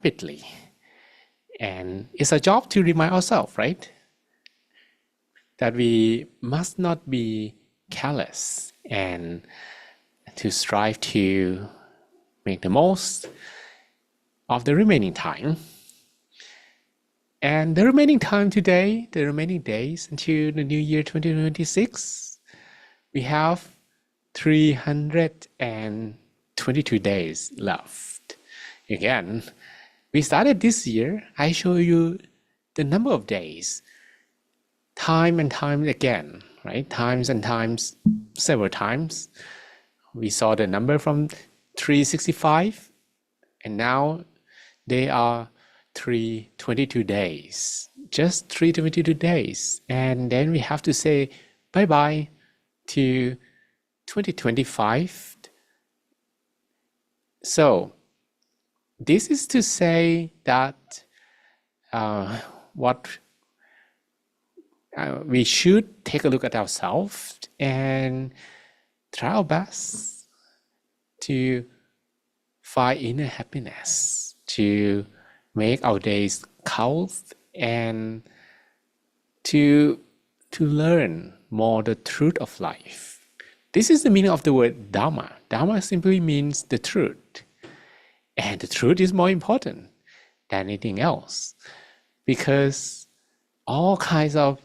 rapidly. And it's a job to remind ourselves, right? That we must not be careless and to strive to make the most of the remaining time. And the remaining time today, the remaining days until the new year 2026, we have 322 days left. Again, we started this year, I show you the number of days, time and time again, right? Times and times, several times. We saw the number from 365, and now they are 322 days, just 322 days. And then we have to say bye-bye to 2025. So this is to say that we should take a look at ourselves and try our best to find inner happiness, to make our days count, and to learn more the truth of life. This is the meaning of the word Dharma. Dharma simply means the truth. And the truth is more important than anything else, because all kinds of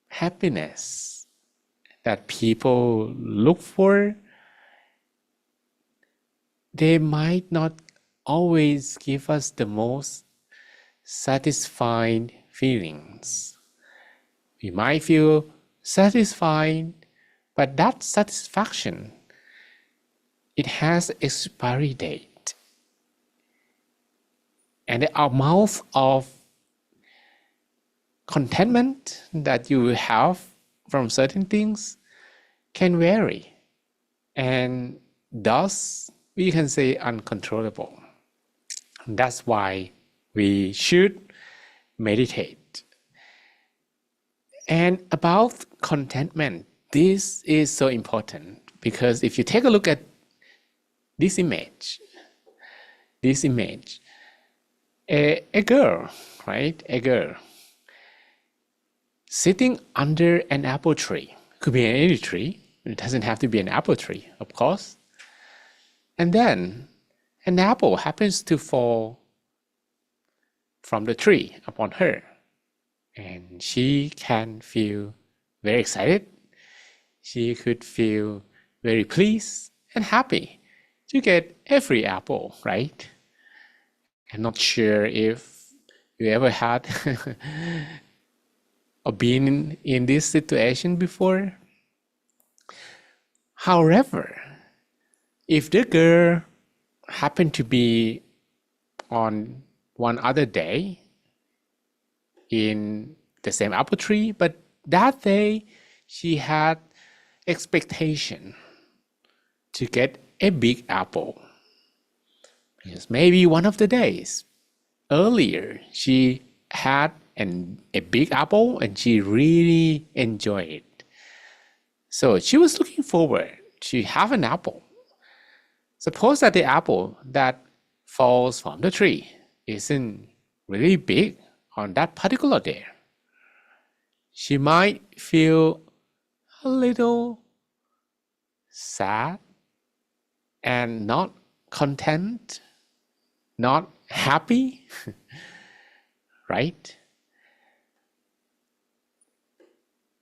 happiness that people look for, they might not always give us the most satisfying feelings. We might feel satisfied, but that satisfaction, it has expiry date. And the amount of contentment that you have from certain things can vary, and thus we can say uncontrollable. That's why we should meditate. And about contentment, this is so important, because if you take a look at this image, a girl, right? A girl sitting under an apple tree. Could be any tree. It doesn't have to be an apple tree, of course. And then an apple happens to fall from the tree upon her. And she can feel very excited. She could feel very pleased and happy to get every apple, right? I'm not sure if you ever had or been in this situation before. However, if the girl happened to be on one other day in the same apple tree, but that day she had expectation to get a big apple. Because maybe one of the days earlier she had a big apple and she really enjoyed it. So she was looking forward to have an apple. Suppose that the apple that falls from the tree isn't really big on that particular day. She might feel a little sad and not content, not happy, right?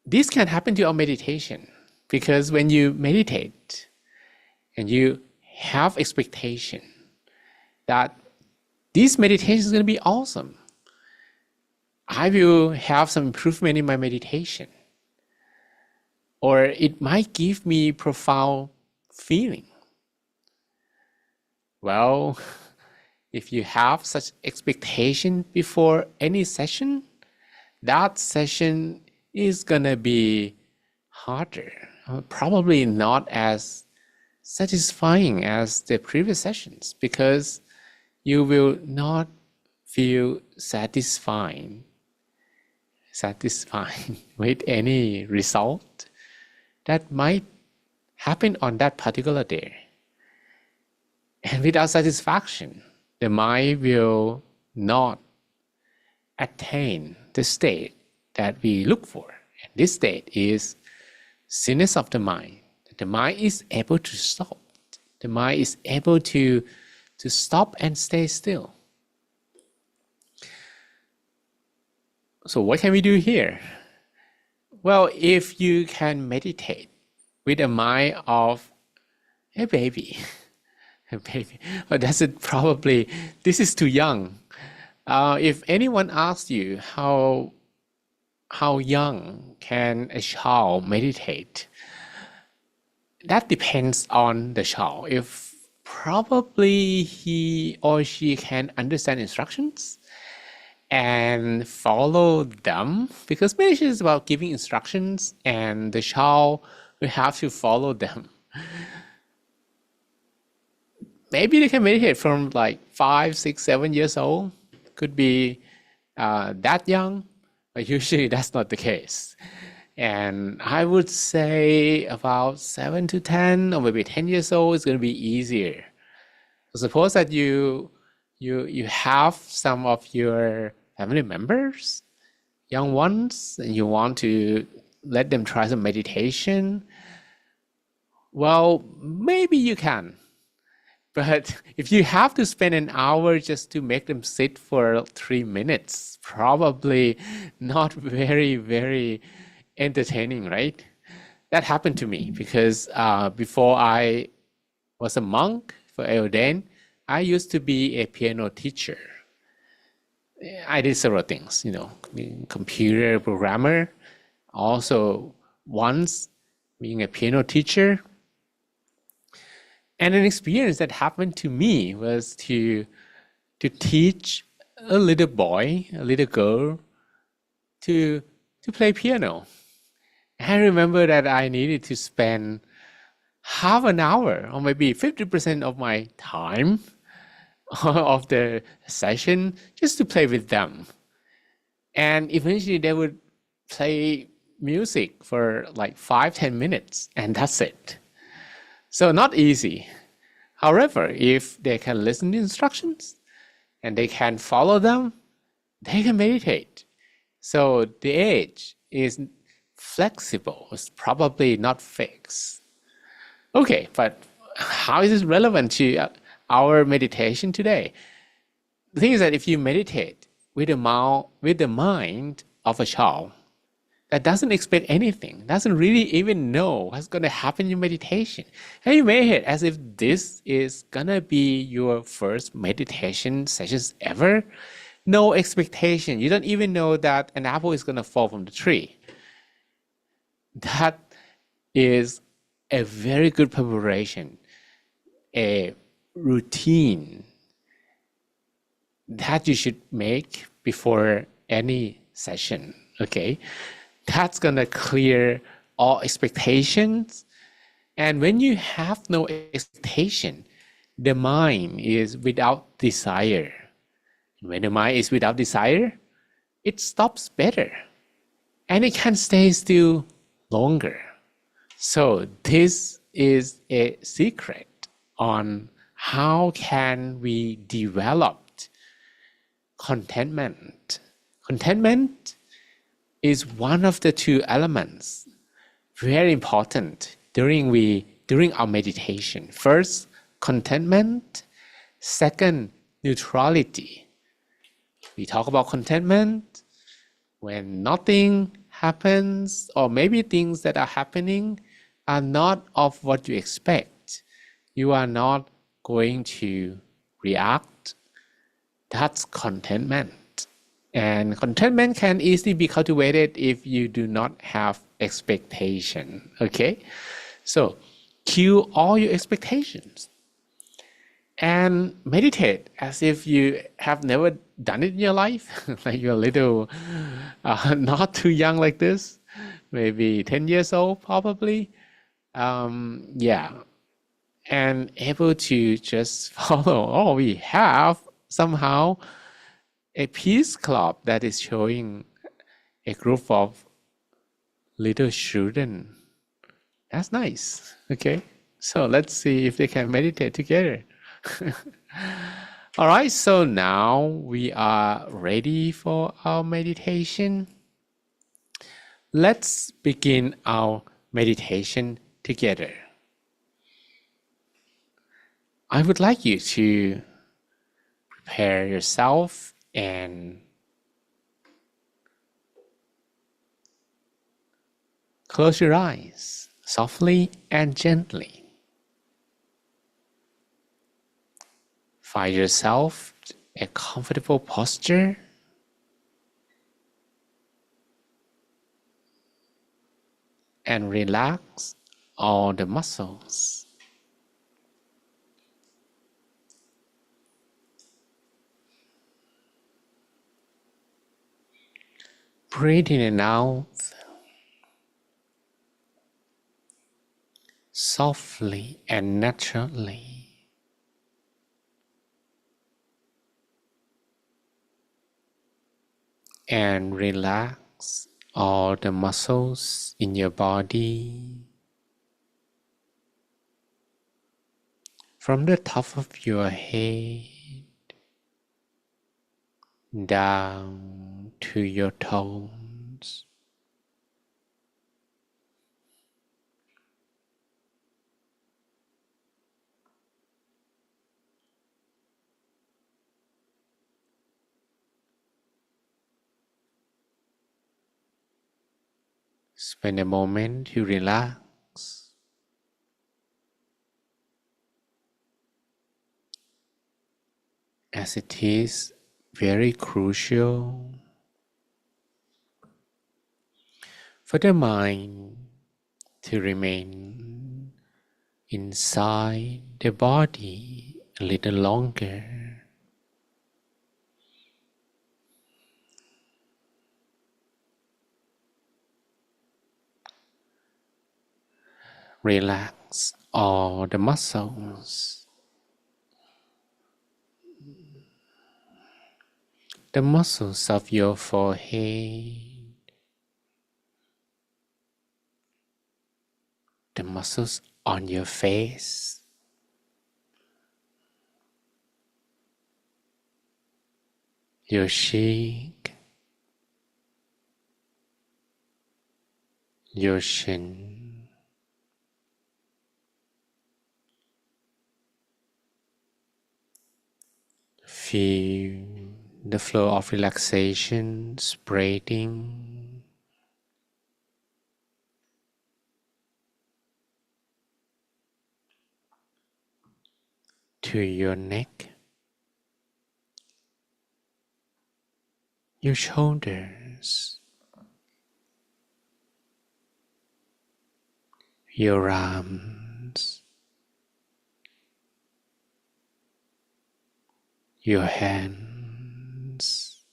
This can happen to our meditation, because when you meditate and you have expectation that this meditation is going to be awesome, I will have some improvement in my meditation, or it might give me profound feeling. Well, if you have such expectation before any session, that session is gonna be harder, probably not as satisfying as the previous sessions, because you will not feel satisfied with any result that might happen on that particular day. And without satisfaction, the mind will not attain the state that we look for. And this state is stillness of the mind. The mind is able to stop. The mind is able to stop and stay still. So what can we do here? Well, if you can meditate with a mind of a baby, well, that's it probably, this is too young. If anyone asks you how young can a child meditate, that depends on the child. If probably he or she can understand instructions and follow them, because meditation is about giving instructions and the child will have to follow them. Maybe they can meditate from like 5, 6, 7 years old. Could be that young, but usually that's not the case. And I would say about 7 to 10 or maybe 10 years old is going to be easier. So suppose that you have some of your family members, young ones, and you want to let them try some meditation. Well, maybe you can. But if you have to spend an hour just to make them sit for 3 minutes, probably not very, very entertaining, right? That happened to me because before I was a monk for ordained, I used to be a piano teacher. I did several things, being a computer programmer, also once being a piano teacher. And an experience that happened to me was to teach a little boy, a little girl, to play piano. I remember that I needed to spend half an hour or maybe 50% of my time of the session just to play with them. And eventually they would play music for like 5-10 minutes and that's it. So not easy. However, if they can listen to instructions and they can follow them, they can meditate. So the age is flexible. It's probably not fixed. Okay, but how is this relevant to our meditation today? The thing is that if you meditate with the mind of a child that doesn't expect anything, doesn't really even know what's going to happen in meditation, and you meditate as if this is going to be your first meditation sessions ever, no expectation. You don't even know that an apple is going to fall from the tree. That is a very good preparation, a routine that you should make before any session, okay? That's gonna clear all expectations. And when you have no expectation, the mind is without desire. When the mind is without desire, it stops better and it can stay still longer. So this is a secret on how can we develop contentment. Contentment is one of the 2 elements very important during our meditation. First, contentment. Second, neutrality. We talk about contentment when nothing happens, or maybe things that are happening are not of what you expect. You are not going to react. That's contentment. And contentment can easily be cultivated if you do not have expectation, okay? So kill all your expectations and meditate as if you have never done it in your life, like you're a little, not too young like this, maybe 10 years old probably. Yeah, and able to just follow. We have somehow a peace club that is showing a group of little children. That's nice. Okay, so let's see if they can meditate together. All right, so now we are ready for our meditation. Let's begin our meditation together. I would like you to prepare yourself and close your eyes softly and gently. Find yourself a comfortable posture and relax all the muscles. Breathe in and out softly and naturally. And relax all the muscles in your body from the top of your head down to your toes. Spend a moment to relax. As it is very crucial for the mind to remain inside the body a little longer. Relax all the muscles, the muscles of your forehead, the muscles on your face, your cheek, your chin, feel the flow of relaxation spreading to your neck, your shoulders, your arms, your hands,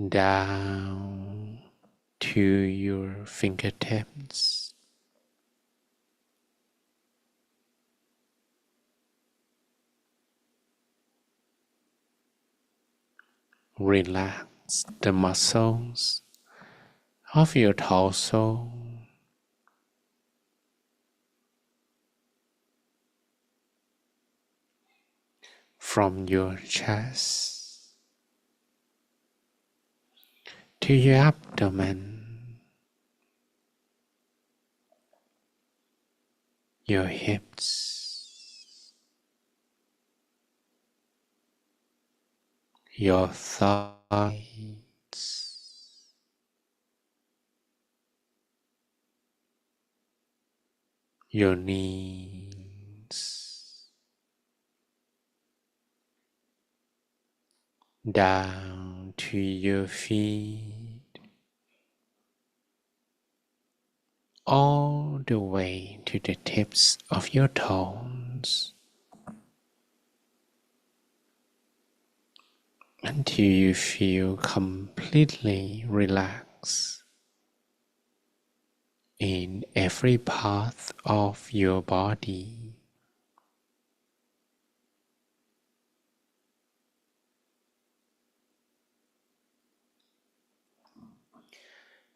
down to your fingertips. Relax the muscles of your torso, from your chest to your abdomen, your hips, your thighs, your knees, down to your feet, all the way to the tips of your toes, until you feel completely relaxed in every part of your body.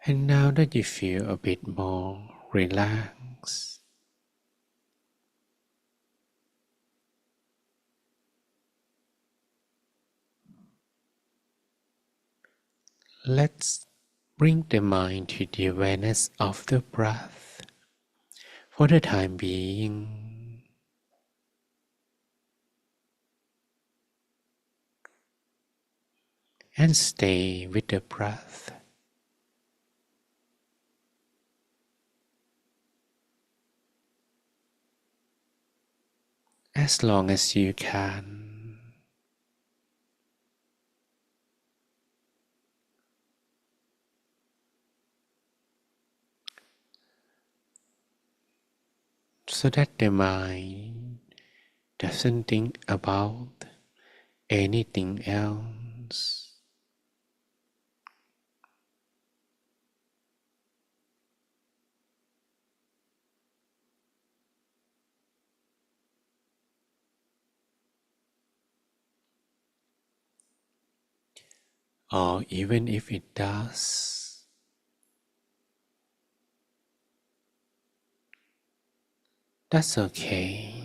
And now that you feel a bit more relaxed, let's bring the mind to the awareness of the breath for the time being, and stay with the breath as long as you can. So that the mind doesn't think about anything else. Or even if it does, that's okay.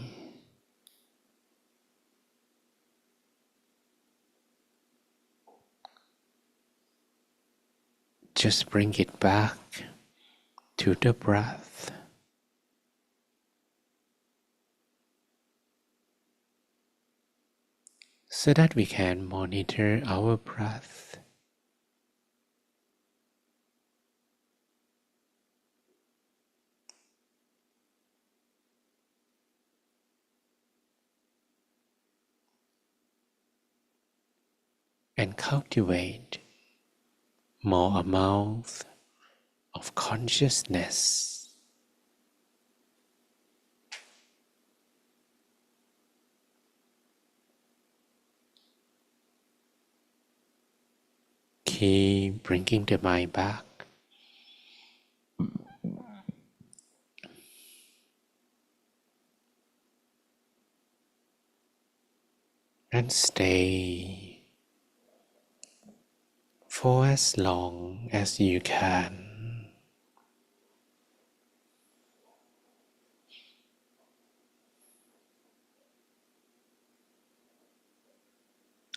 Just bring it back to the breath. So that we can monitor our breath and cultivate more amount of consciousness. Keep bringing the mind back and stay for as long as you can.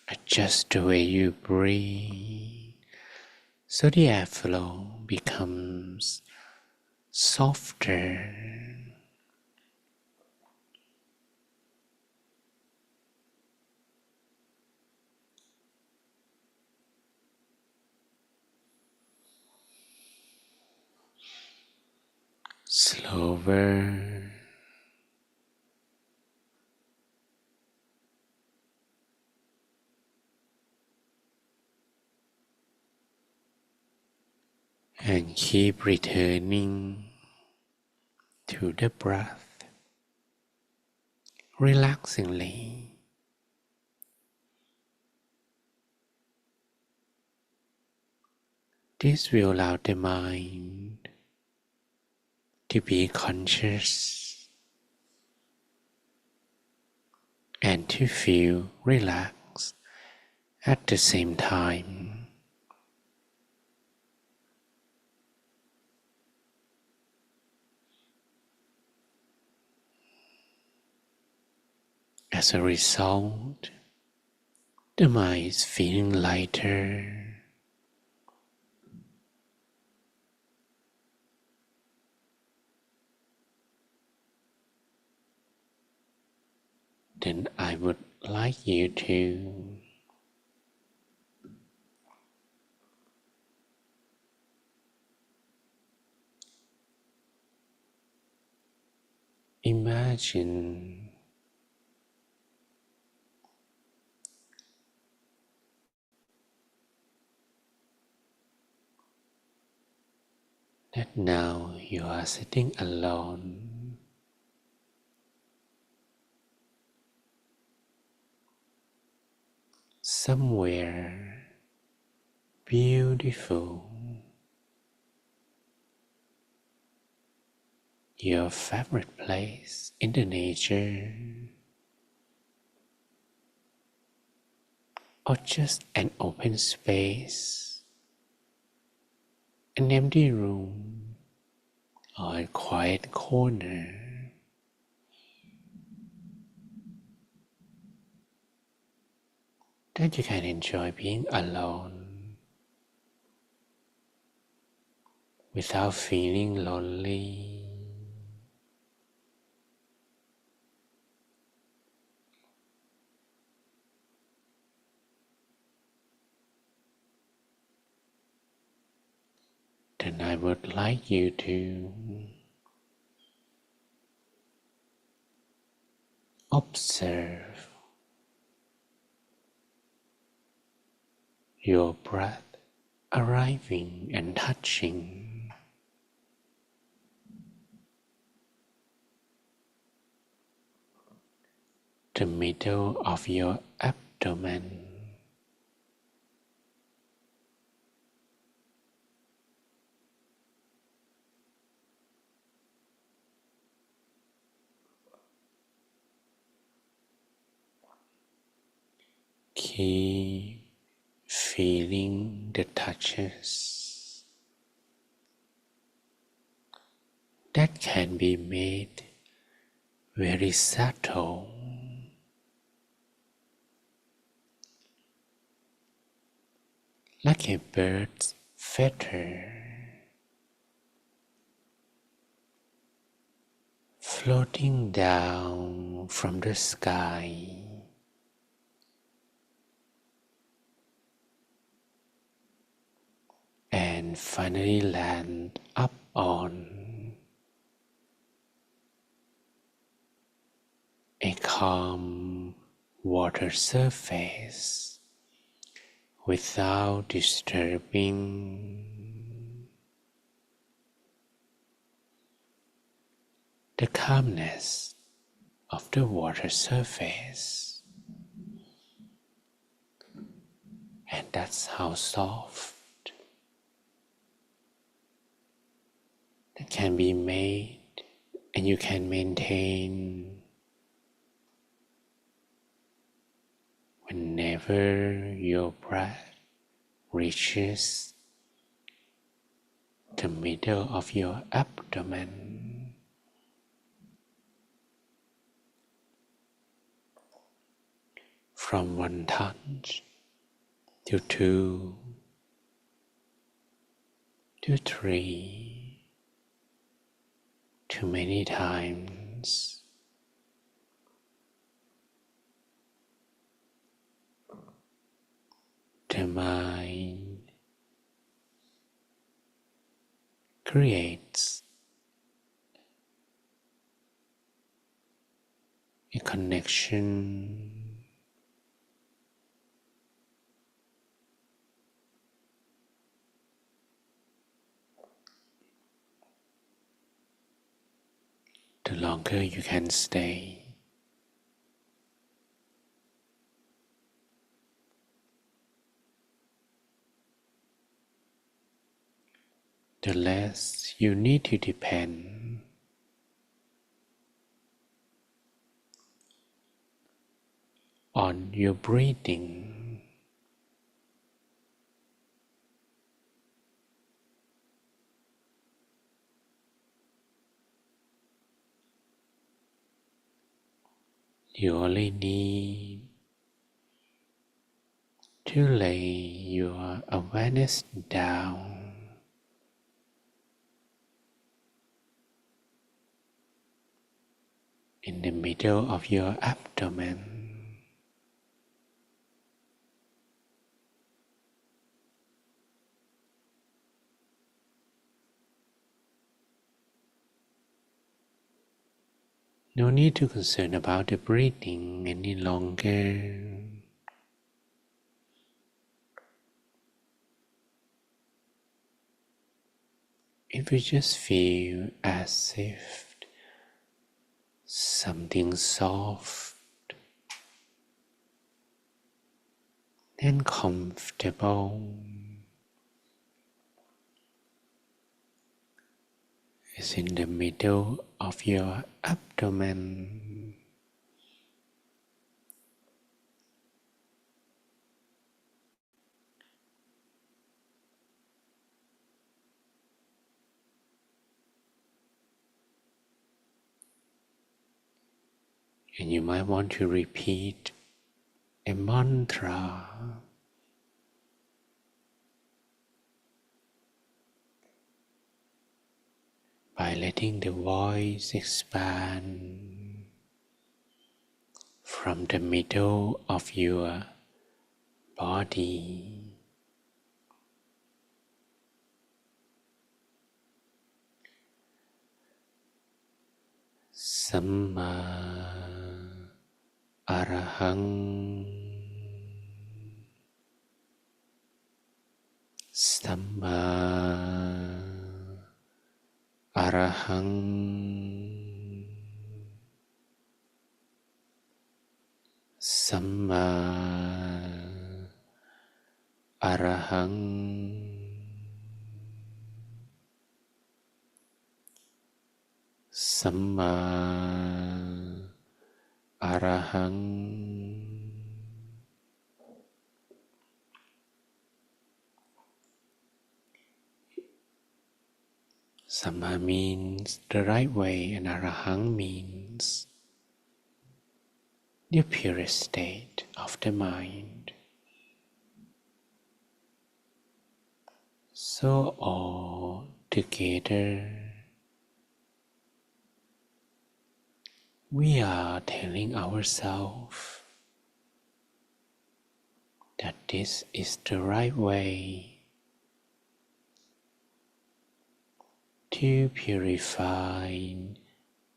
Adjust the way you breathe so the airflow becomes softer. Slower. And keep returning to the breath relaxingly. This will allow the mind to be conscious and to feel relaxed at the same time. As a result, the mind is feeling lighter. Then I would like you to imagine that now you are sitting alone, somewhere beautiful, your favorite place in the nature, or just an open space, an empty room, or a quiet corner. That you can enjoy being alone. without feeling lonely. Then I would like you to observe your breath arriving and touching the middle of your abdomen. Keep feeling the touches that can be made very subtle, like a bird's feather floating down from the sky and finally land up on a calm water surface without disturbing the calmness of the water surface. And that's how soft it can be made, and you can maintain whenever your breath reaches the middle of your abdomen. From one touch to two to three, to many times. The mind creates a connection the longer you can stay. The less you need to depend on your breathing. You only need to lay your awareness down in the middle of your abdomen. No need to concern about the breathing any longer. It will just feel as if something soft and comfortable is in the middle of your abdomen. And you might want to repeat a mantra. by letting the voice expand from the middle of your body. Samma Arahang Samma Arahang Samma Arahang Samma Arahang. Samma means the right way, and Arahang means the purest state of the mind. So all together, we are telling ourselves that this is the right way to purify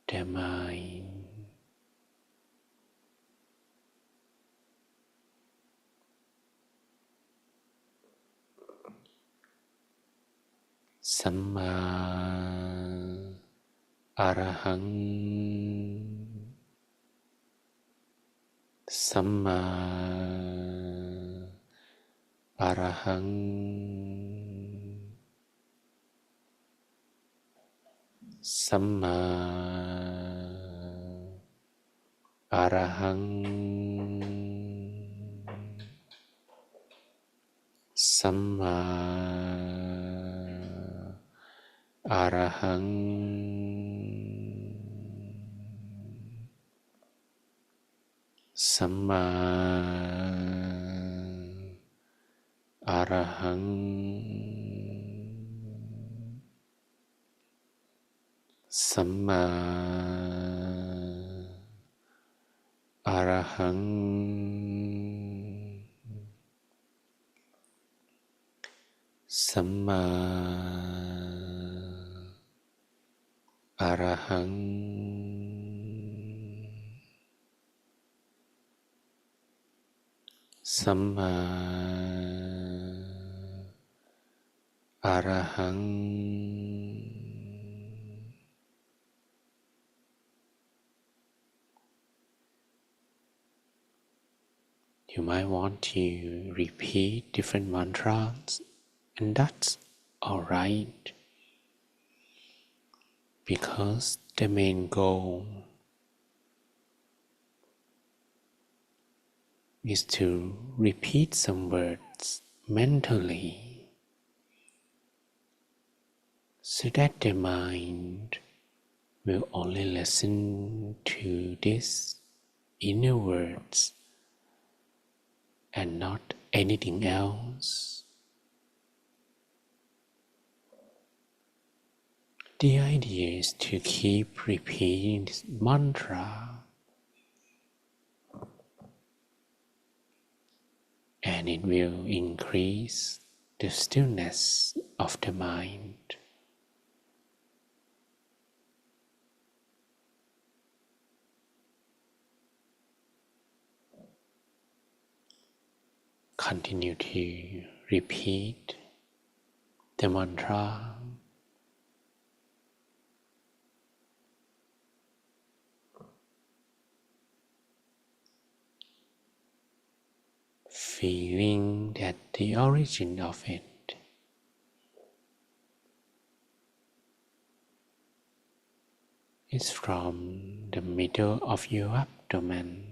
the mind. Samma Arahang Samma Arahang Samma Arahang Samma Arahang Samma Arahang Samma Arahang Samma Arahang Samma Arahang. You might want to repeat different mantras, and that's alright, because the main goal is to repeat some words mentally so that the mind will only listen to these inner words and not anything else. The idea is to keep repeating this mantra, and it will increase the stillness of the mind. Continue to repeat the mantra. Feeling that the origin of it is from the middle of your abdomen.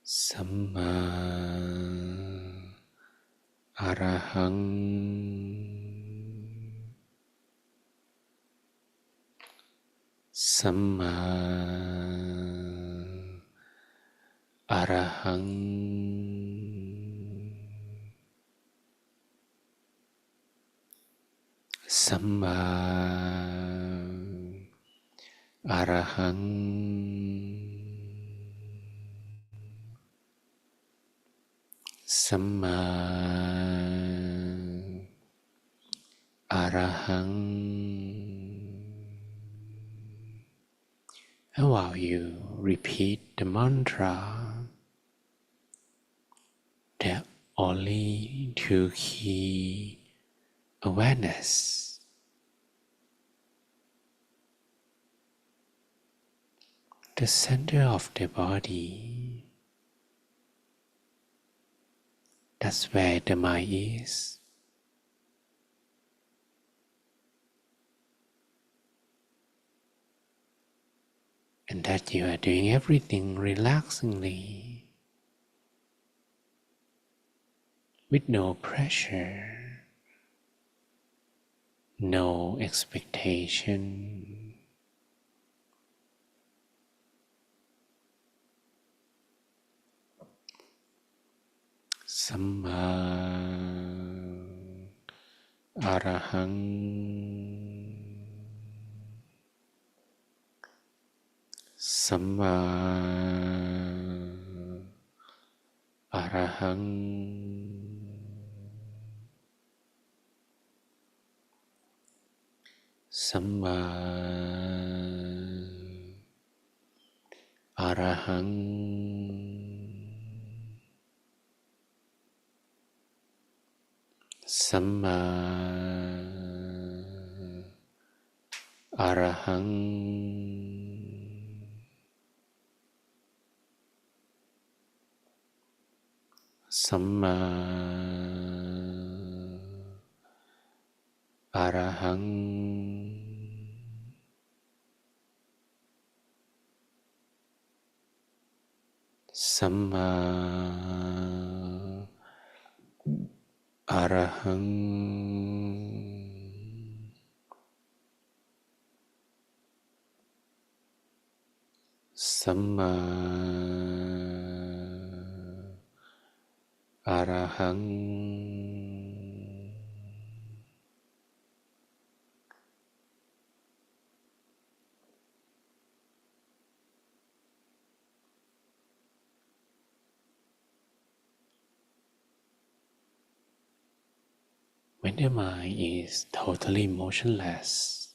Samma Arahang Samma Arahang Samma Arahang Samma Arahang. And while you repeat the mantra, there are only two key awareness. The center of the body, that's where the mind is. And that you are doing everything relaxingly, with no pressure, no expectation. Samma Arahang Samma Arahang Samma Arahang Samma Arahang Samma Arahang Samma Arahang Samma Arahang. When the mind is totally motionless,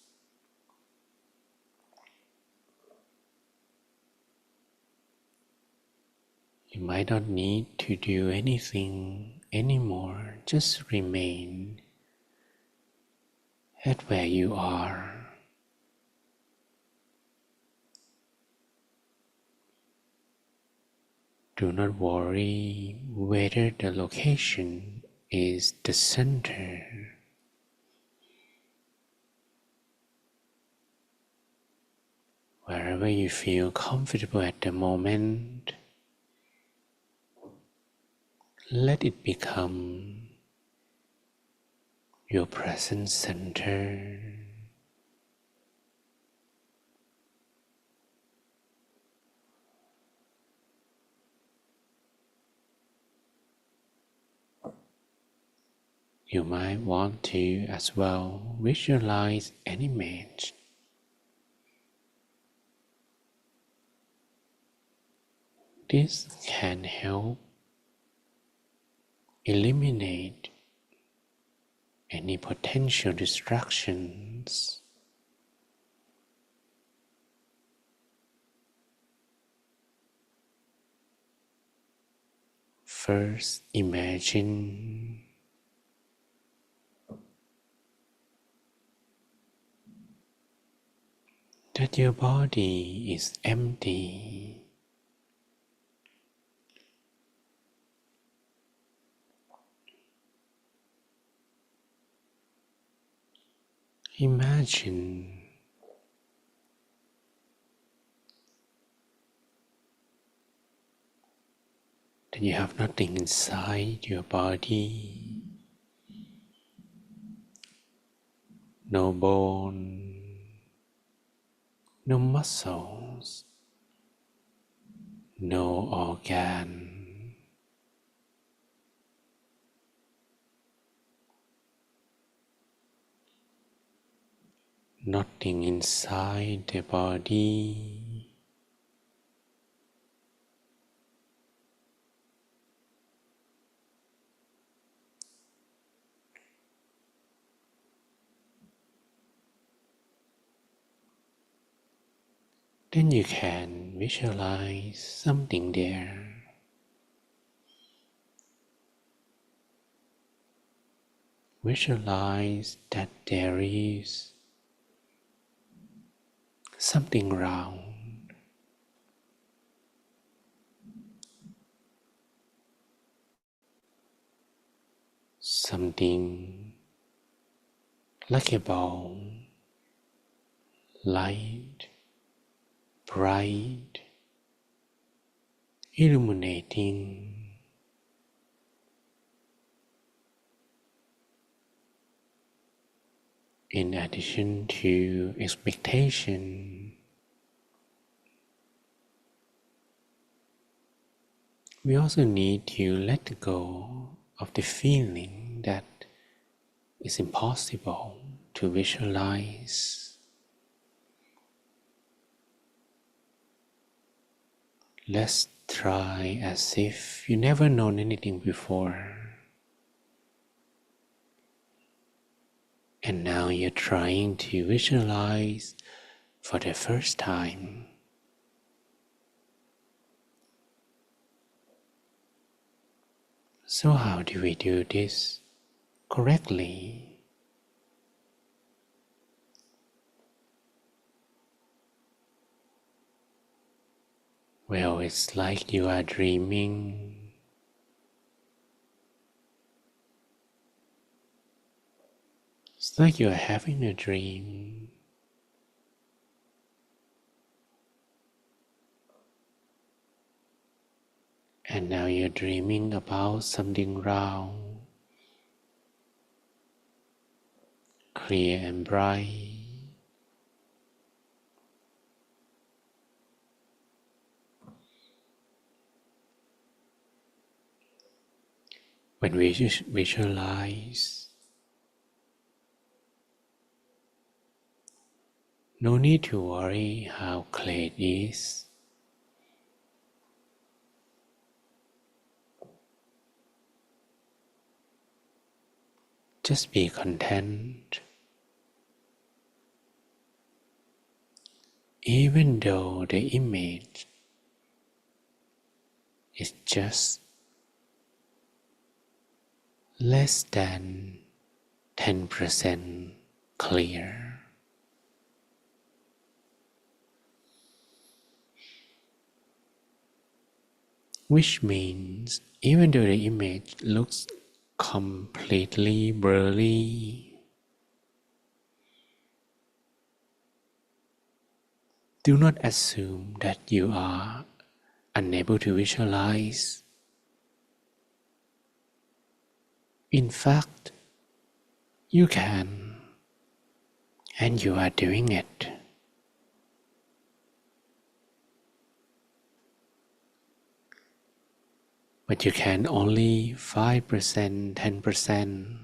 you might not need to do anything anymore. Just remain at where you are. Do not worry whether the location is the center. Wherever you feel comfortable at the moment, let it become your present center. You might want to as well visualize an image. This can help eliminate any potential distractions. First, imagine that your body is empty. Imagine that you have nothing inside your body, no bone, no muscles, no organ, nothing inside the body then you can visualize something there. Visualize that there is something round, something like a ball, light, bright, illuminating. In addition to expectation, we also need to let go of the feeling that it's impossible to visualize. Let's try as if you never known anything before. And now you're trying to visualize for the first time. So how do we do this correctly? Well, it's like you are dreaming. It's like you're having a dream. And now you're dreaming about something round, clear and bright. When we visualize, no need to worry how clear it is. Just be content. Even though the image is just less than 10% clear. Which means even though the image looks completely blurry, do not assume that you are unable to visualize. In fact, you can, and you are doing it. But you can only 5%, 10%.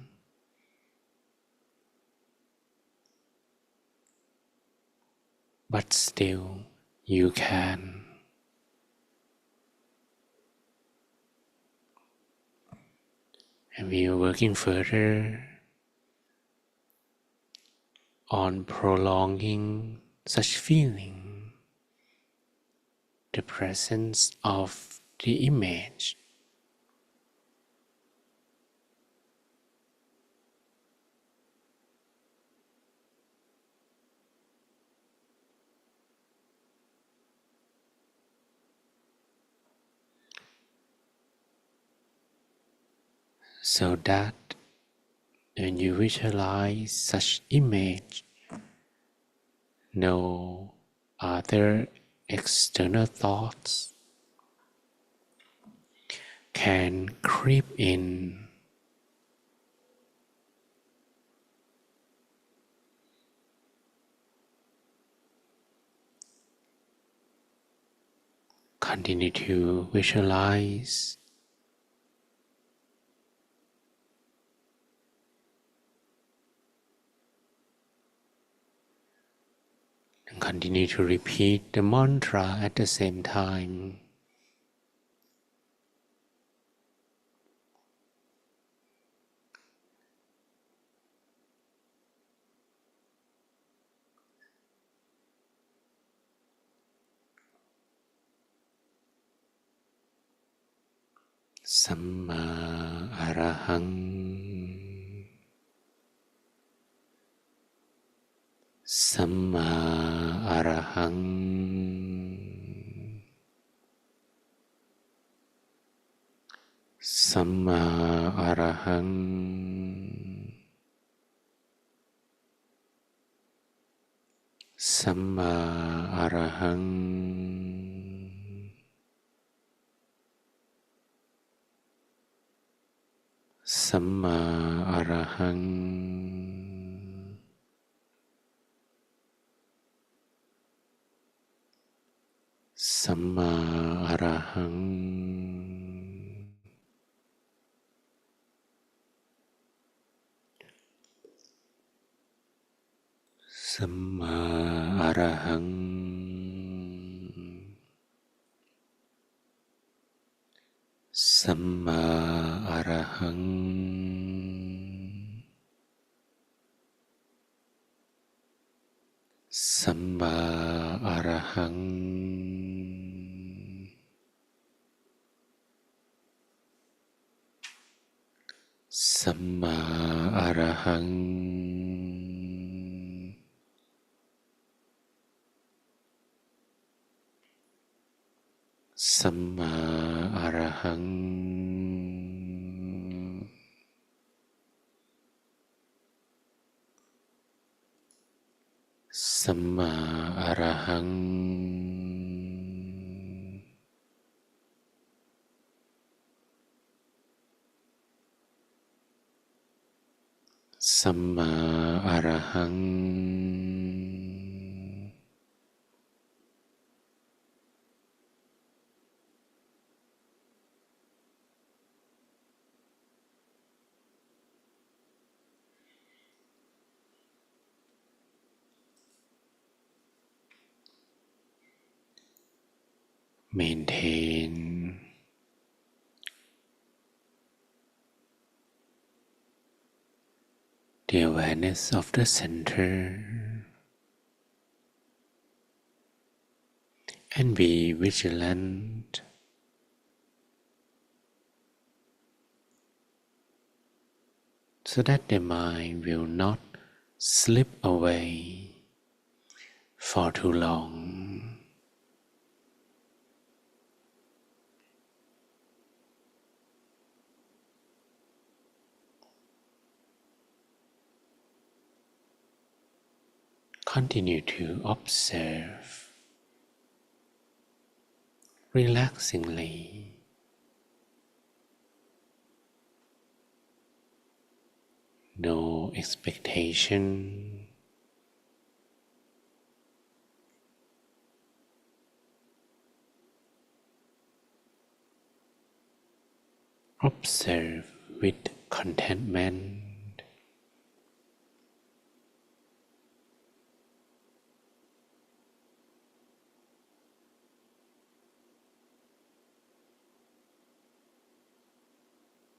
But still, you can. And we are working further on prolonging such feeling, the presence of the image. So that when you visualize such image, no other external thoughts can creep in. Continue to visualize and continue to repeat the mantra at the same time. Samma Arahang Samma Arahang Samma Arahang Samma Arahang Samma Arahang Samma Arahang Samma Arahang Samma Arahang Samma Arahang Samma Arahang Samma Arahang Samma Arahang Samma Arahang Maintain the awareness of the center and be vigilant so that the mind will not slip away for too long. Continue to observe relaxingly. No expectation. Observe with contentment.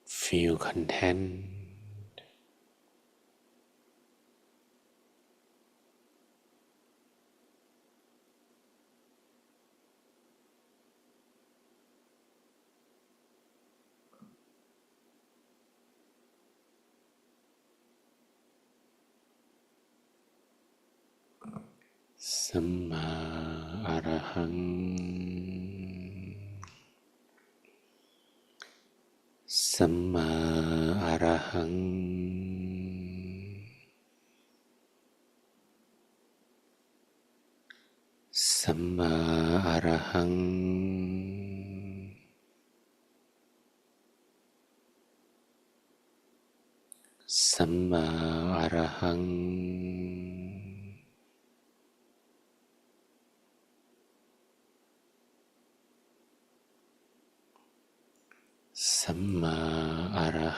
Feel content. Samma Arahang Samma Arahang Samma Arahang Samma Arahang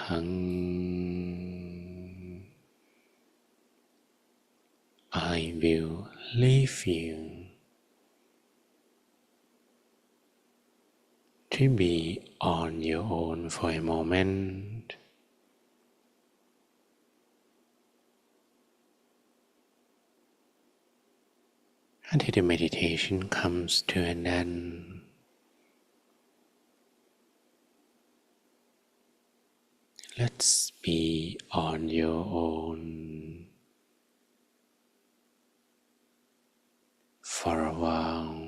หัง I will leave you to be on your own for a moment until the meditation comes to an end. Let's be on your own for a while.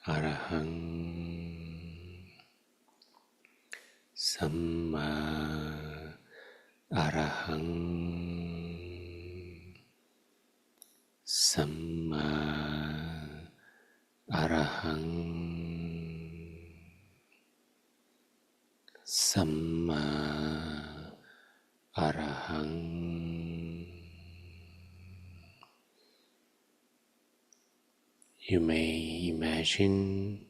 Arahang Samma Arahang Samma Arahang Samma Arahang. You may imagine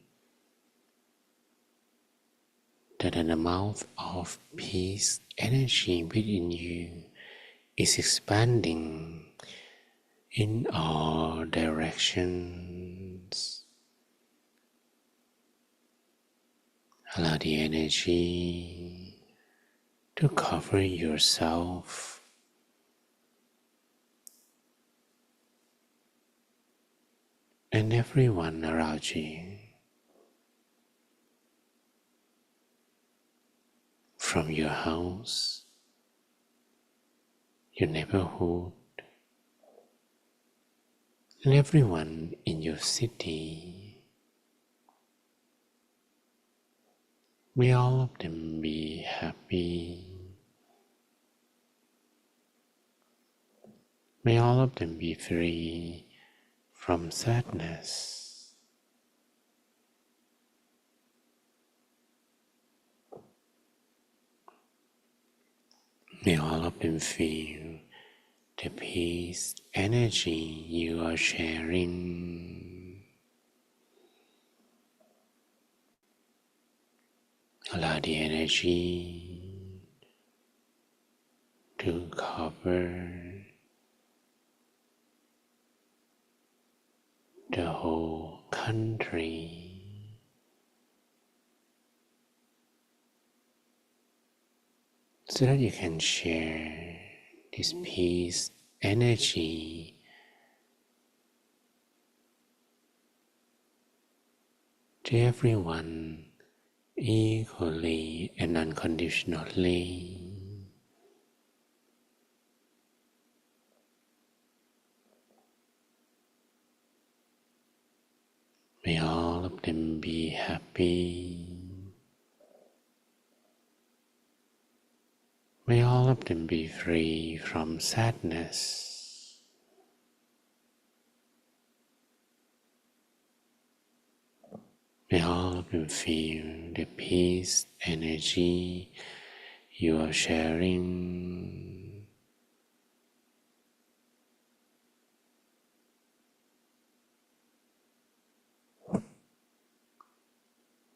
that an amount of peace energy within you is expanding in all directions. Allow the energy to cover yourself and everyone around you, from your house, your neighborhood, and everyone in your city. May all of them be happy. May all of them be free from sadness. May all of them feel the peace energy you are sharing. Allow the energy to cover the whole country, so that you can share this peace energy to everyone equally and unconditionally. May all of them be happy. May all of them be free from sadness. May all of them feel the peace energy you are sharing.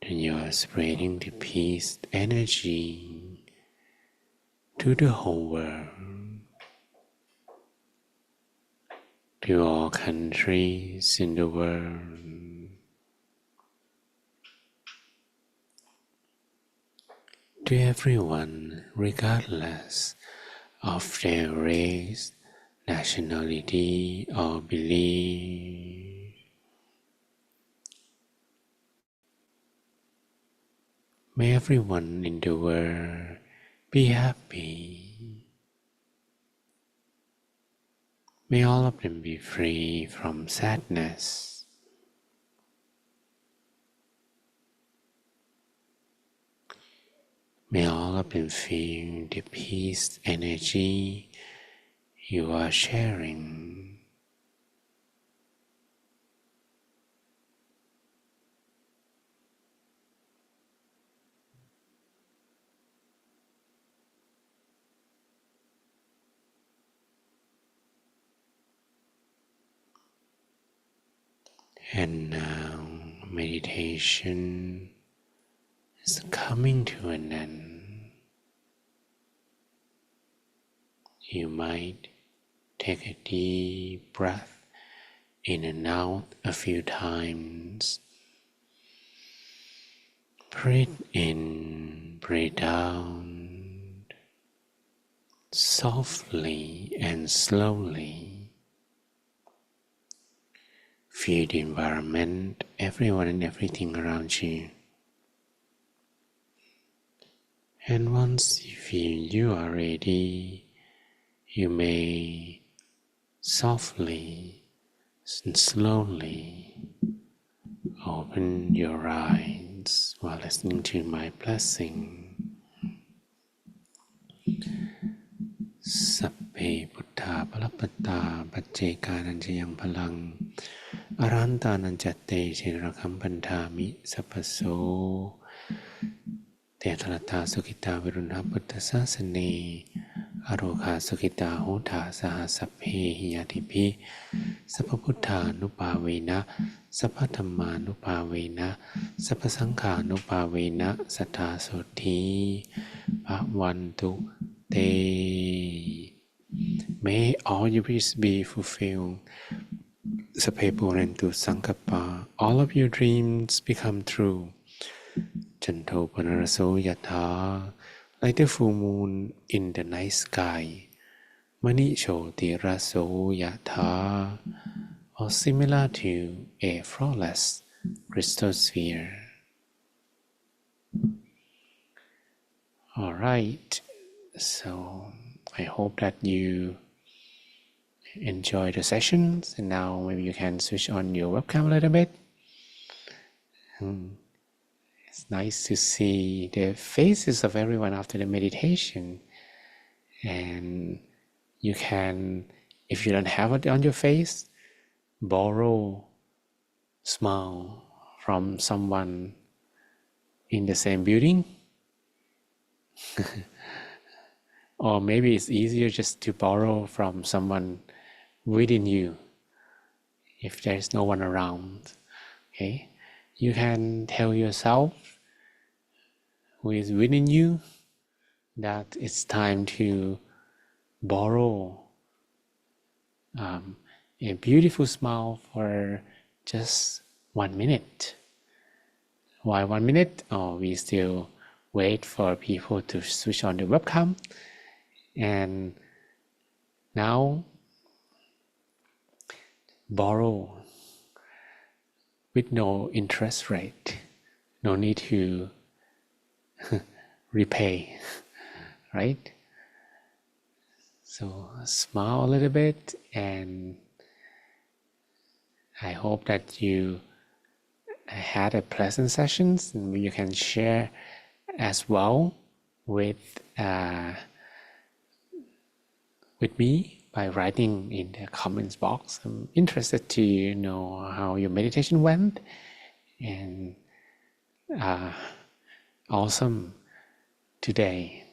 And you are spreading the peace energy to the whole world, to all countries in the world, to everyone regardless of their race, nationality, or belief. May everyone in the world be happy. May all of them be free from sadness. May all of them feel the peace energy you are sharing. And now meditation is coming to an end. You might take a deep breath in and out a few times. Breathe in, breathe out, softly and slowly. Feel the environment, everyone and everything around you. And once you feel you are ready, you may softly and slowly Open your eyes while listening to my blessing. สัพเพพุทธาภลปตาปัจเจกานัญจยังพลังอรันตานัญจเตเชนรคัมพันธามิสัพพโสเตตระตาสุขิตาวิรุณพุทธศาสเนอโรคาสุขิตาโหทาสหสัพเพหิยติภิสัพพพุทธานุภาเวนะสัพพธัมมานุภาเวนะสัพพสังฆานุภาเวนะสัทธาโสธีภวันตุเต May all your wishes be fulfilled. Sape Purentu Sankappa. All of your dreams become true. Janto Panaraso Yatha. Like the full moon in the night sky. Manisho Tiraso Yatha. Or similar to a flawless crystal sphere. Alright, so I hope that you enjoy the sessions, and now maybe you can switch on your webcam a little bit. It's nice to see the faces of everyone after the meditation, and you can, if you don't have it on your face, borrow smile from someone in the same building. Or maybe it's easier just to borrow from someone within you if there's no one around. Okay, you can tell yourself who is within you that it's time to borrow a beautiful smile for just 1 minute. Why 1 minute? Oh, we still wait for people to switch on the webcam. And now borrow with no interest rate. No need to repay, right? So smile a little bit, and I hope that you had a pleasant sessions, and you can share as well with me by writing in the comments box. I'm interested to know how your meditation went, and awesome today.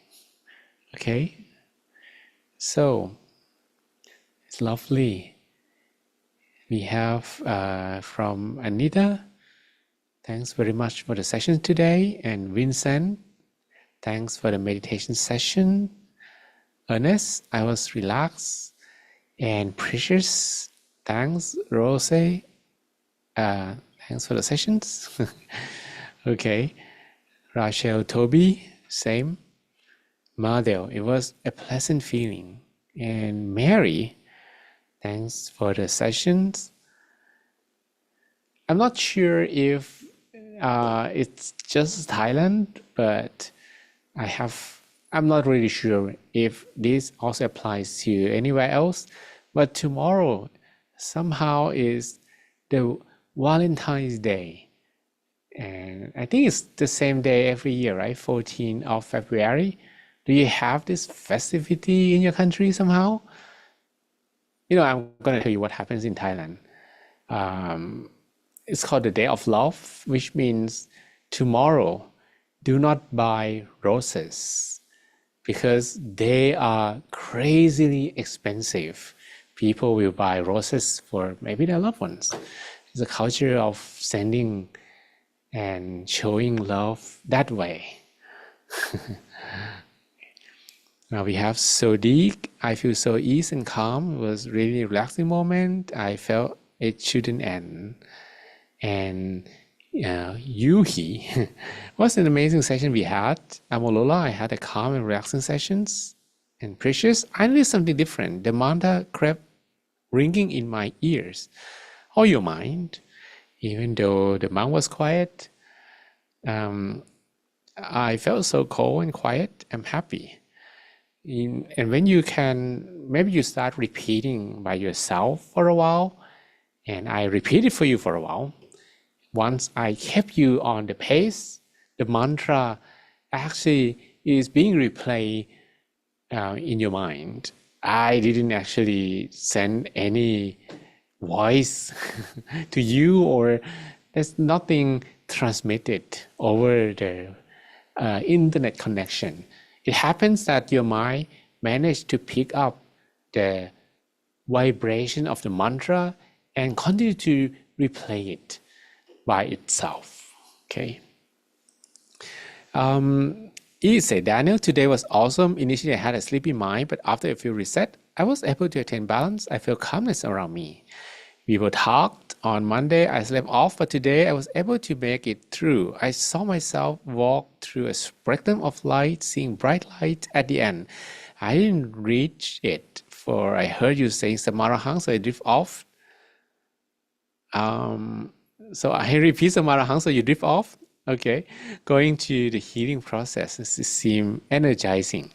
Okay, so it's lovely. We have from Anita, thanks very much for the session today, and Vincent, thanks for the meditation session. Ernest, I was relaxed. And Precious, thanks. Rose, thanks for the sessions. Okay. Rachel, Toby, same. Madel, it was a pleasant feeling. And Mary, thanks for the sessions. I'm not sure if it's just Thailand, but I'm not really sure if this also applies to anywhere else. But tomorrow somehow is the Valentine's Day. And I think it's the same day every year, right? 14th of February. Do you have this festivity in your country somehow? I'm going to tell you what happens in Thailand. It's called the Day of Love, which means tomorrow, do not buy roses, because they are crazily expensive. People will buy roses for maybe their loved ones. It's a culture of sending and showing love that way. Now we have Sodiq. I feel so easy and calm. It was really a relaxing moment. I felt it shouldn't end. And Yuhi, was an amazing session we had. Amolola, I had a calm and relaxing sessions. And Precious, I did something different. The mantra kept ringing in my ears. Or your mind, even though the monk was quiet. I felt so cold and quiet. I'm happy. And when you can, maybe you start repeating by yourself for a while, and I repeat it for you for a while. once I kept you on the pace, the mantra actually is being replayed in your mind. I didn't actually send any voice to you, or there's nothing transmitted over the internet connection. It happens that your mind managed to pick up the vibration of the mantra and continue to replay it by itself. Okay. He said, Daniel, today was awesome. Initially, I had a sleepy mind, but after a few reset, I was able to attain balance. I feel calmness around me. We were talked on Monday. I slept off, but today I was able to make it through. I saw myself walk through a spectrum of light, seeing bright light at the end. I didn't reach it, for I heard you saying Samarahang, so I drift off. So I repeat Samarahang, so you drift off. Okay, going to the healing process, it seemed energizing.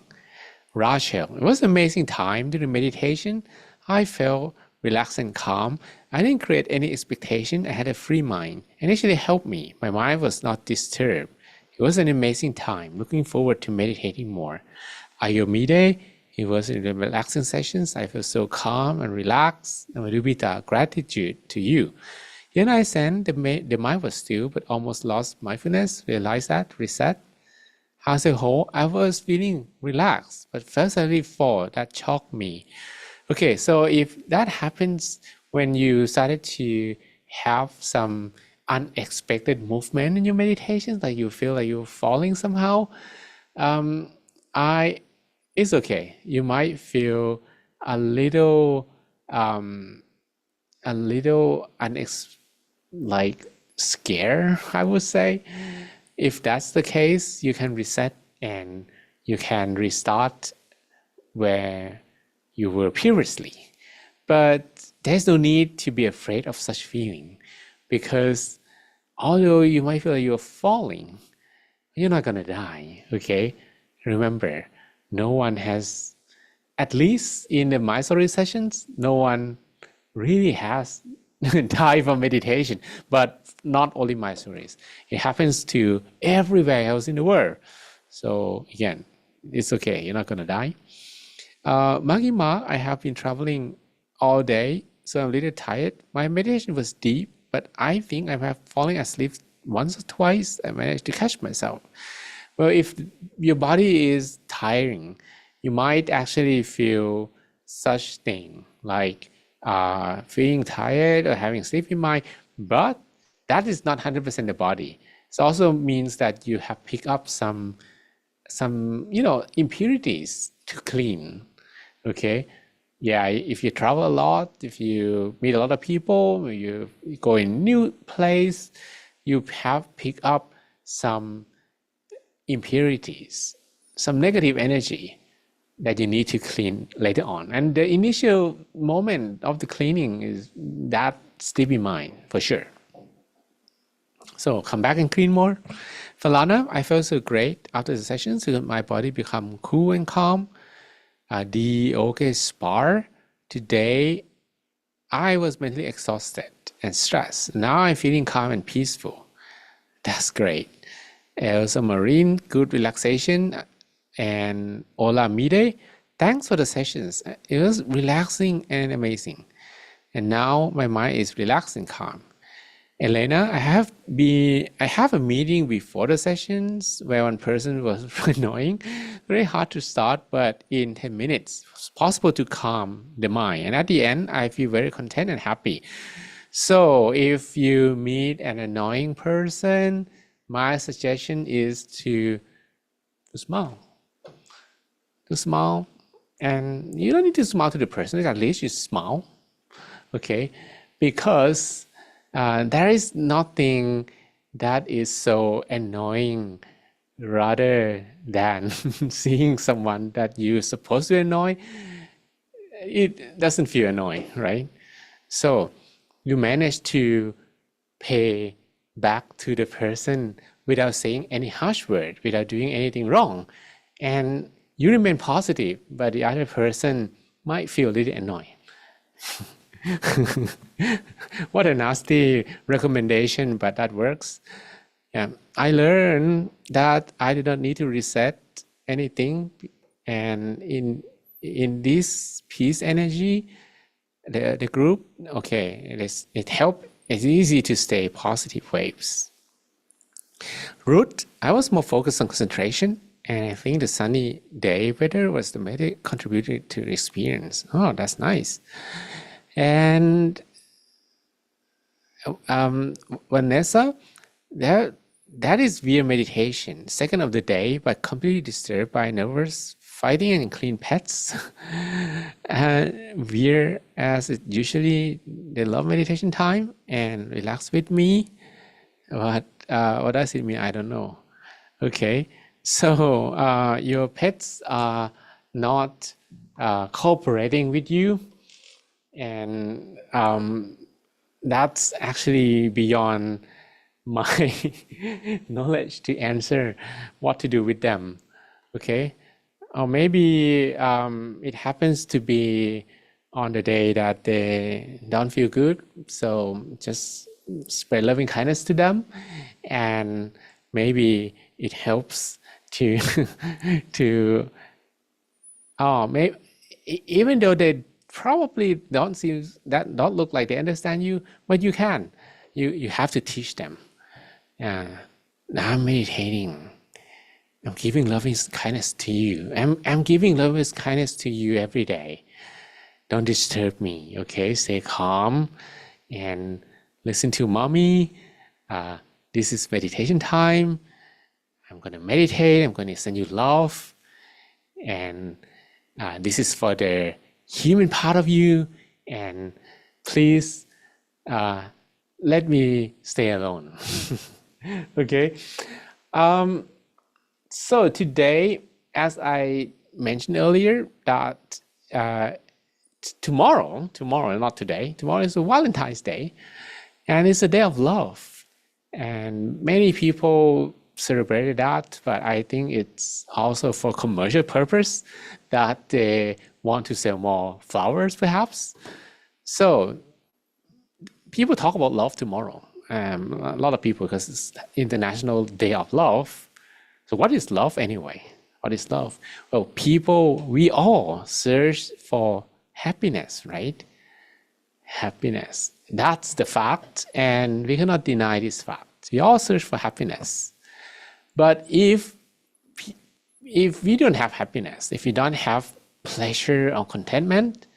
Rachel, it was an amazing time during meditation. I felt relaxed and calm. I didn't create any expectation. I had a free mind, and actually helped me. My mind was not disturbed. It was an amazing time. Looking forward to meditating more. Ayomide, it was in the relaxing sessions. I feel so calm and relaxed. And Madhubita, gratitude to you. Then I sent the mind was still, but almost lost mindfulness. Realized that, reset. As a whole, I was feeling relaxed, but felt suddenly fall. That shocked me. Okay, so if that happens when you started to have some unexpected movement in your meditations, like you feel like you're falling somehow, it's okay. You might feel a little like scare, I would say. If that's the case, you can reset and you can restart where you were previously. But there's no need to be afraid of such feeling, because although you might feel like you're falling, you're not gonna die, okay? Remember, no one has, at least in the Mysore sessions, no one really has died from meditation, but not only Mysore's. It happens to everywhere else in the world. So again, it's okay, you're not gonna die. Maggie Ma, I have been traveling all day, so I'm a little tired. My meditation was deep, but I think I have fallen asleep once or twice. I managed to catch myself. Well, if your body is tiring, you might actually feel such thing like feeling tired or having sleepy mind, but that is not 100% the body. It also means that you have picked up some impurities to clean. Okay, yeah, if you travel a lot, if you meet a lot of people, you go in new place, you have picked up some impurities, some negative energy that you need to clean later on. And the initial moment of the cleaning is that sleepy mind, for sure. So come back and clean more. Falana, I felt so great after the session, so my body become cool and calm. Okay, Spar, today I was mentally exhausted and stressed. Now I'm feeling calm and peaceful. That's great. Elsa Marine, good relaxation. And Ola Mide, thanks for the sessions. It was relaxing and amazing. And now my mind is relaxed and calm. Elena, I have a meeting before the sessions where one person was annoying. Very hard to start, but in 10 minutes, it's possible to calm the mind. And at the end, I feel very content and happy. So if you meet an annoying person, my suggestion is to smile. To smile, and you don't need to smile to the person, at least you smile, okay? Because there is nothing that is so annoying rather than seeing someone that you're supposed to annoy. It doesn't feel annoying, right? So you manage to pay back to the person without saying any harsh word, without doing anything wrong. And you remain positive, but the other person might feel a little annoyed. What a nasty recommendation, but that works. Yeah, I learned that I do not need to reset anything, and in this peace energy, the group, okay, it helped. It's easy to stay positive waves. Root, I was more focused on concentration, and I think the sunny day weather was the main contributor to the experience. Oh, that's nice. And Vanessa, that is via meditation, second of the day, but completely disturbed by nervous fighting and clean pets. Veer, as it usually, they love meditation time and relax with me. But what does it mean? I don't know. Okay, so your pets are not cooperating with you, and that's actually beyond my knowledge to answer what to do with them. Okay, or maybe it happens to be on the day that they don't feel good, so just spread loving kindness to them, and maybe it helps to to maybe even though they probably don't look like they understand you, but you have to teach them. Now I'm meditating. I'm giving loving kindness to you. I'm giving loving kindness to you every day. Don't disturb me, okay? Stay calm and listen to mommy. This is meditation time. I'm going to meditate. I'm going to send you love. And this is for the human part of you. And please let me stay alone. Okay. So today, as I mentioned earlier, that tomorrow, not today, tomorrow is a Valentine's Day, and it's a day of love. And many people celebrated that, but I think it's also for commercial purpose that they want to sell more flowers, perhaps. So people talk about love tomorrow. A lot of people, because it's International Day of Love. So what is love anyway? What is love? Well, we all search for happiness, right? Happiness. That's the fact, and we cannot deny this fact. We all search for happiness. But if we don't have happiness, if we don't have pleasure or contentment,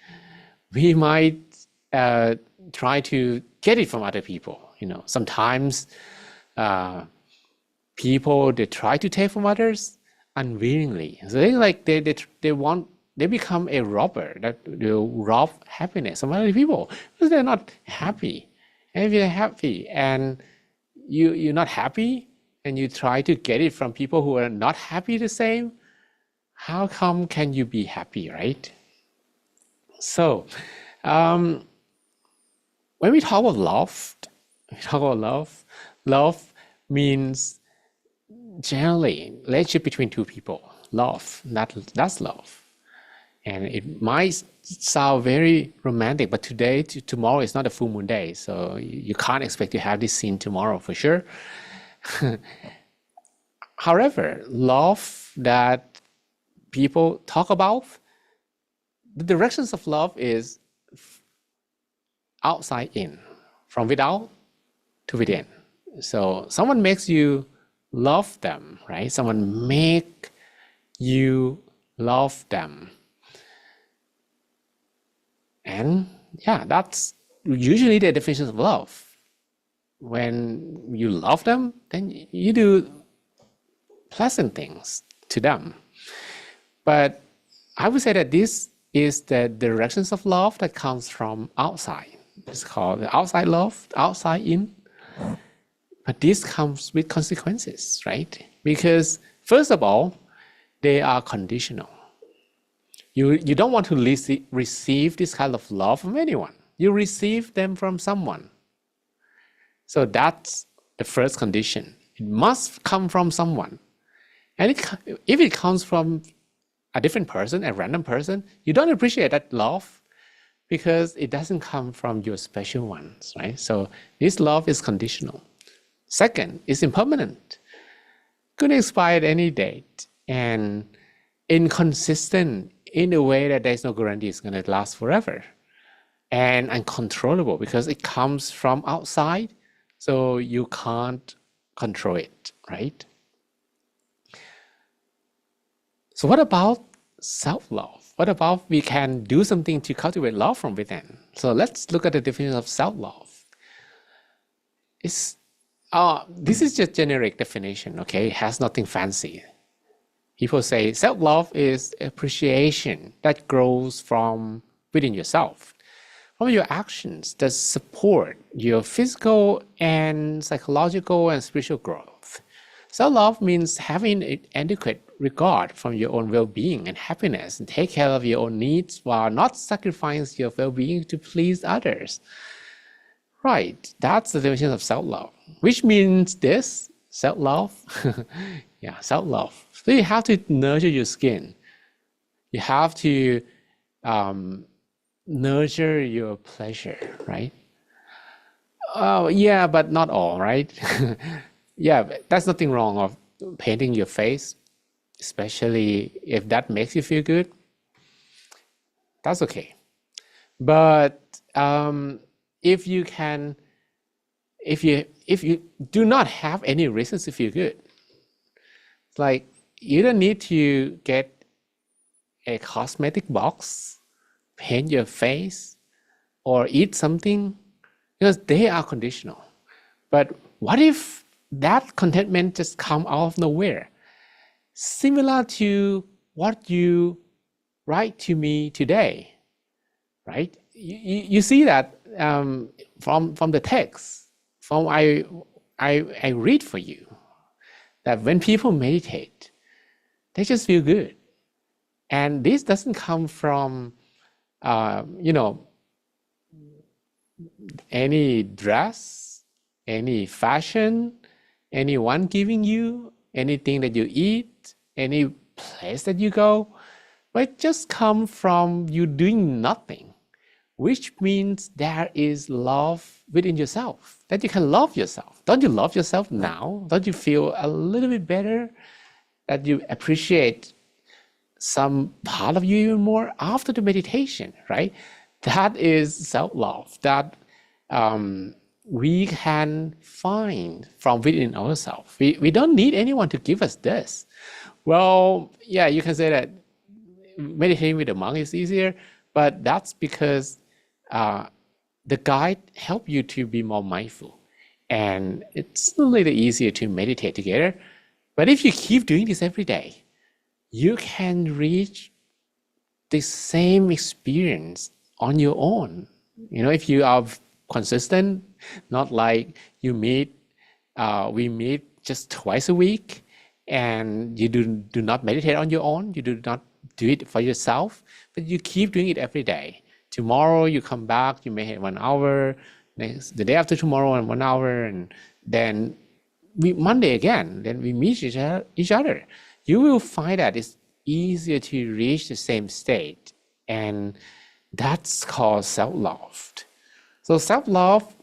we might try to get it from other people. Sometimes people, they try to take from others unwillingly. So they become a robber that will rob happiness from other people because they're not happy. And if you're happy and you're not happy and you try to get it from people who are not happy the same, how come can you be happy, right? So when we talk about love means generally relationship between two people. That's love. And it might sound very romantic, but tomorrow is not a full moon day, so you can't expect to have this scene tomorrow for sure. However, love that people talk about, the directions of love is outside in, from without to within. So someone makes you love them, right? Someone make you love them. And yeah, that's usually the definition of love. When you love them, then you do pleasant things to them. But I would say that this is the directions of love that comes from outside. It's called the outside love, outside in. But this comes with consequences, right? Because first of all, they are conditional. You don't want to receive this kind of love from anyone. You receive them from someone. So that's the first condition. It must come from someone. And if it comes from a different person, a random person, you don't appreciate that love, because it doesn't come from your special ones, right? So this love is conditional. Second, it's impermanent. Could expire at any date and inconsistent in a way that there's no guarantee it's going to last forever, and uncontrollable because it comes from outside, so you can't control it, right? So what about self-love? What about we can do something to cultivate love from within? So let's look at the definition of self-love. This is just generic definition, okay? It has nothing fancy. People say self-love is appreciation that grows from within yourself, from your actions that support your physical and psychological and spiritual growth. Self-love means having an adequate regard from your own well-being and happiness and take care of your own needs while not sacrificing your well-being to please others. Right, that's the definition of self-love, which means this, self-love. Yeah, self-love. So you have to nurture your skin. You have to nurture your pleasure, right? Oh, yeah, but not all, right? Yeah, that's nothing wrong of painting your face, especially if that makes you feel good. That's okay. But if you do not have any reasons to feel good, like you don't need to get a cosmetic box, paint your face, or eat something, because they are conditional. But what if that contentment just come out of nowhere? Similar to what you write to me today, right? You see that from the text, from I read for you, that when people meditate, they just feel good. And this doesn't come from, any dress, any fashion, anyone giving you, anything that you eat, any place that you go, but it just comes from you doing nothing, which means there is love within yourself, that you can love yourself. Don't you love yourself now? Don't you feel a little bit better, that you appreciate some part of you even more after the meditation, right? That is self-love that we can find from within ourselves. We don't need anyone to give us this. Well, yeah, you can say that meditating with a monk is easier, but that's because the guide help you to be more mindful. And it's a little easier to meditate together. But if you keep doing this every day, you can reach the same experience on your own. If you are consistent, not like we meet just twice a week and you do not meditate on your own, you do not do it for yourself, but you keep doing it every day. Tomorrow you come back, you meditate 1 hour, the day after tomorrow and 1 hour, and then Monday again, then we meet each other. You will find that it's easier to reach the same state, and that's called self-love. So self-love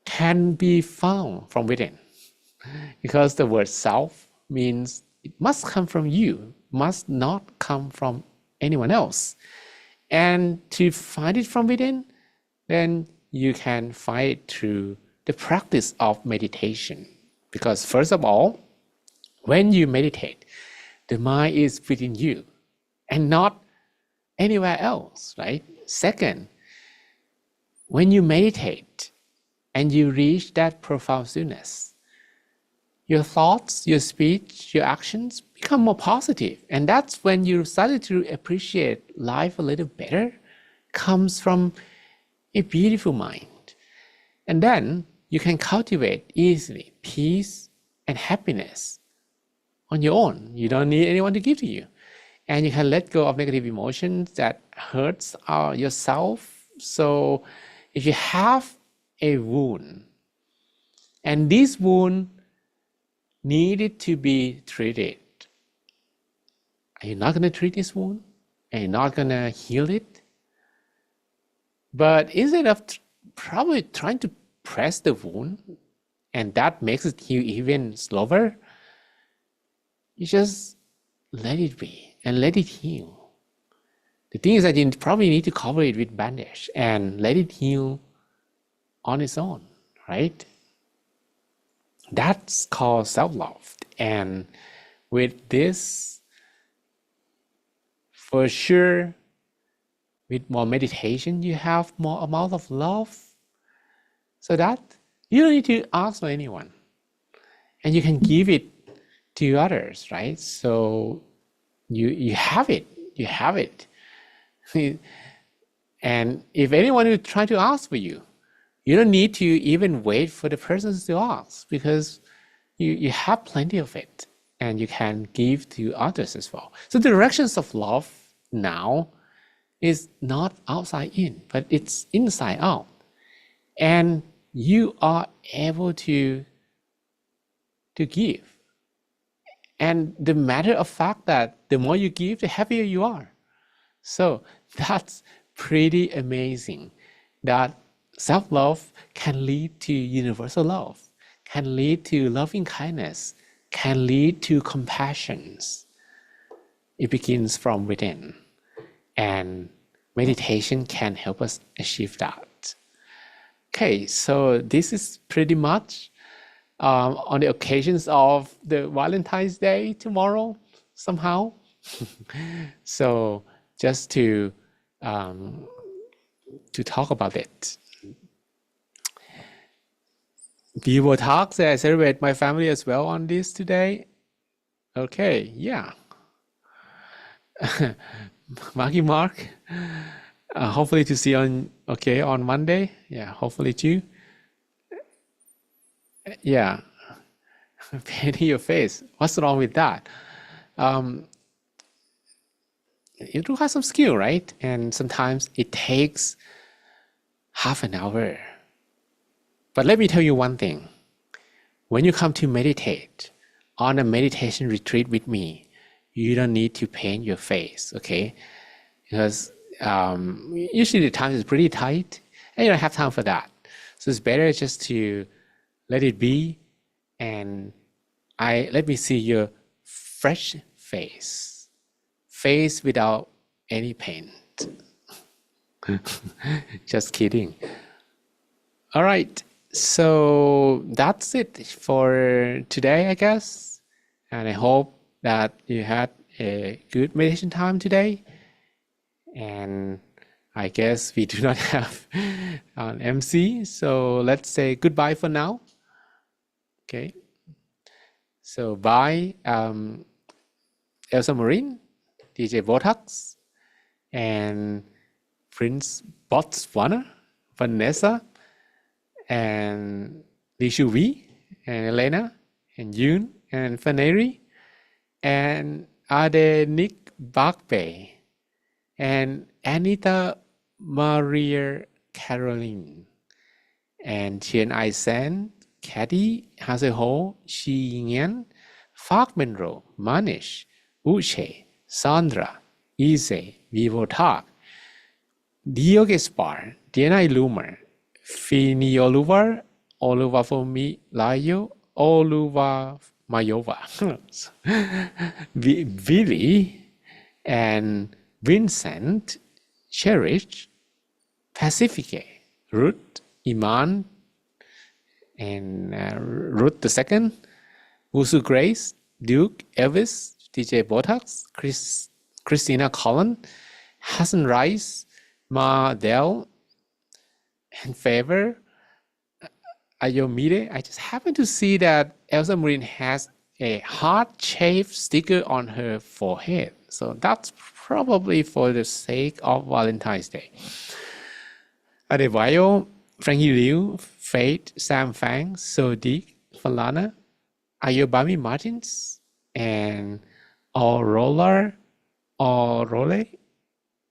can be found from within, because the word self means it must come from you, must not come from anyone else. And to find it from within, then you can find it through the practice of meditation. Because first of all, when you meditate, the mind is within you and not anywhere else, right? Second, when you meditate and you reach that profound stillness, your thoughts, your speech, your actions become more positive. And that's when you started to appreciate life a little better, comes from a beautiful mind. And then you can cultivate easily peace and happiness on your own. You don't need anyone to give to you. And you can let go of negative emotions that hurts yourself. So if you have a wound, and this wound needed to be treated, are you not going to treat this wound? Are you not going to heal it? But instead of probably trying to press the wound, and that makes it heal even slower, you just let it be and let it heal. The thing is that you probably need to cover it with bandage and let it heal on its own, right? That's called self-love. And with this, for sure, with more meditation, you have more amount of love, so that you don't need to ask for anyone, and you can give it to others, right? So you have it, and if anyone will try to ask for you, you don't need to even wait for the person to ask, because you have plenty of it, and you can give to others as well. So the directions of love now is not outside in, but it's inside out. And you are able to give. And the matter of fact that the more you give, the happier you are. So that's pretty amazing, that self-love can lead to universal love, can lead to loving kindness, can lead to compassion. It begins from within. And meditation can help us achieve that. Okay, so this is pretty much on the occasions of the Valentine's Day tomorrow, somehow. So just to talk about it. We will talk. I celebrate my family as well on this today. Okay, yeah. Marky Mark, hopefully to see on Monday. Yeah, hopefully too. Yeah, painting your face. What's wrong with that? You do have some skill, right? And sometimes it takes half an hour. But let me tell you one thing. When you come to meditate on a meditation retreat with me, you don't need to paint your face, okay? Because usually the time is pretty tight, and you don't have time for that. So it's better just to let it be, and let me see your fresh face without any paint. Just kidding. All right, so that's it for today, I guess, and I hope that you had a good meditation time today. And I guess we do not have an MC, so let's say goodbye for now. Okay, so bye, Elsa Marine, DJ Botox, and Prince Botswana, Vanessa, and Lishu V, and Elena, and Yoon, and Faneri, and Ade Nick Bakbe, and Anita Maria Caroline, and Chien Ai San, Caddy, Haseho, Shi Nguyen, Fark Menro, Manish, Uche, Sandra, Ise, Vivo Talk, Dioge Spar, Dienai Lumer, Finioluvar, Oluva Fomi Layo, Oluva Mayova, Billy, and Vincent, Cherish, Pacifique, Ruth, Iman, and Ruth II, Wusu Grace, Duke, Elvis, DJ Botox, Christina Collin, Hassan Rice, Ma Del, and Favor, Ayomide. I just happened to see that Elsa Marine has a heart-shaped sticker on her forehead. So that's probably for the sake of Valentine's Day. Adebayo, Frankie Liu, Faith, Sam Fang, Sodik, Falana, Ayobami Martins, and Orole,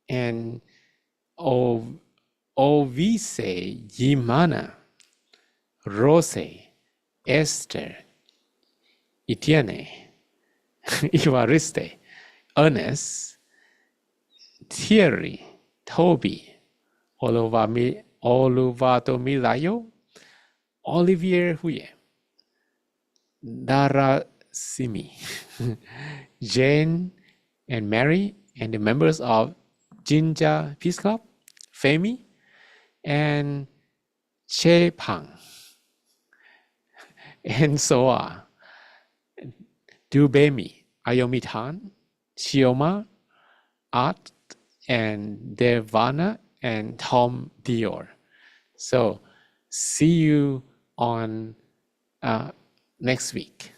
and Ovise Yimana, Rose, Esther, Etienne, Ivariste, Ernest, Thierry, Toby, Oluvatomilayo, Olivier Huye, Dara Simi, Jane and Mary, and the members of Jinja Peace Club, Femi, and Che Pang, and Soa, Dubemi, Ayomitan, Chioma, Art, and Devana, and Tom Dior. So see you on next week.